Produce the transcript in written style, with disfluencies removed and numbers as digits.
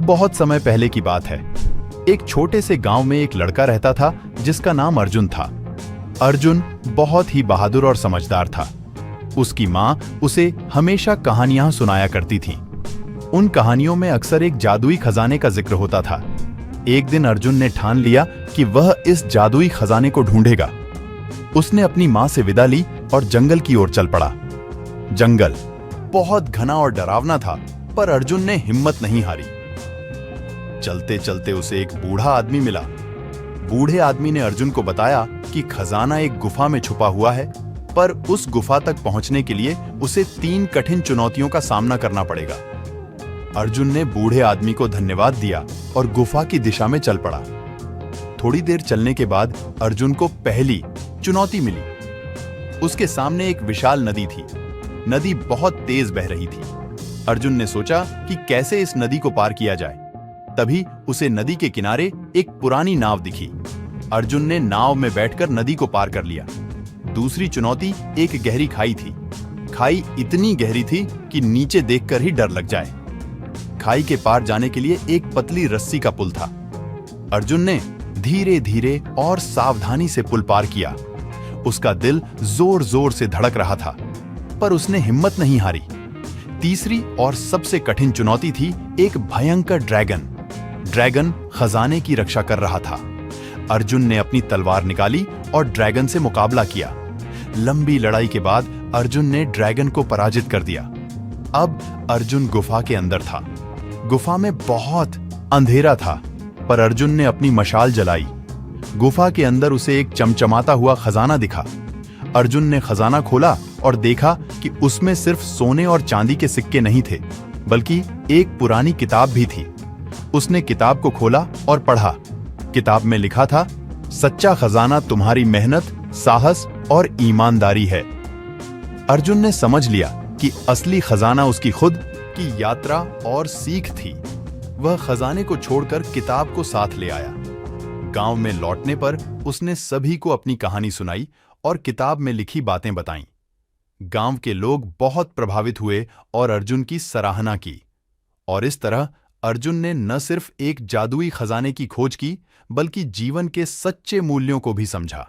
बहुत समय पहले की बात है। एक छोटे से गांव में एक लड़का रहता था जिसका नाम अर्जुन था। अर्जुन बहुत ही बहादुर और समझदार था। उसकी माँ उसे हमेशा कहानियां सुनाया करती थी। उन कहानियों में अक्सर एक जादुई खजाने का जिक्र होता था। एक दिन अर्जुन ने ठान लिया कि वह इस जादुई खजाने को ढूंढेगा। उसने अपनी माँ से विदा ली और जंगल की ओर चल पड़ा। जंगल बहुत घना और डरावना था, पर अर्जुन ने हिम्मत नहीं हारी। चलते चलते उसे एक बूढ़ा आदमी मिला। बूढ़े आदमी ने अर्जुन को बताया कि खजाना एक गुफा में छुपा हुआ है, पर उस गुफा तक पहुंचने के लिए उसे 3 कठिन चुनौतियों का सामना करना पड़ेगा। अर्जुन ने बूढ़े आदमी को धन्यवाद दिया और गुफा की दिशा में चल पड़ा। थोड़ी देर चलने के बाद अर्जुन को पहली चुनौती मिली। उसके सामने एक विशाल नदी थी। नदी बहुत तेज बह रही थी। अर्जुन ने सोचा कि कैसे इस नदी को पार किया जाए। तभी उसे नदी के किनारे एक पुरानी नाव दिखी। अर्जुन ने नाव में बैठकर नदी को पार कर लिया। दूसरी चुनौती एक गहरी खाई थी। खाई इतनी गहरी थी कि नीचे देखकर ही डर लग जाए। खाई के पार जाने के लिए एक पतली रस्सी का पुल था। अर्जुन ने धीरे धीरे और सावधानी से पुल पार किया। उसका दिल जोर जोर से धड़क रहा था, पर उसने हिम्मत नहीं हारी। तीसरी और सबसे कठिन चुनौती थी एक भयंकर ड्रैगन। ड्रैगन खजाने की रक्षा कर रहा था। अर्जुन ने अपनी तलवार निकाली और ड्रैगन से मुकाबला किया। लंबी लड़ाई के बाद अर्जुन ने ड्रैगन को पराजित कर दिया। अब अर्जुन गुफा के अंदर था। गुफा में बहुत अंधेरा था, पर अर्जुन ने अपनी मशाल जलाई। गुफा के अंदर उसे एक चमचमाता हुआ खजाना दिखा। अर्जुन ने खजाना खोला और देखा कि उसमें सिर्फ सोने और चांदी के सिक्के नहीं थे, बल्कि एक पुरानी किताब भी थी। उसने किताब को खोला और पढ़ा। किताब में लिखा था, सच्चा खजाना तुम्हारी मेहनत, साहस और ईमानदारी है। अर्जुन ने समझ लिया कि असली खजाना उसकी खुद की यात्रा और सीख थी। वह खजाने को छोड़कर किताब को साथ ले आया। गांव में लौटने पर उसने सभी को अपनी कहानी सुनाई और किताब में लिखी बातें बताईं। गांव के लोग बहुत प्रभावित हुए और अर्जुन की सराहना की। और इस तरह अर्जुन ने न सिर्फ एक जादुई खजाने की खोज की, बल्कि जीवन के सच्चे मूल्यों को भी समझा।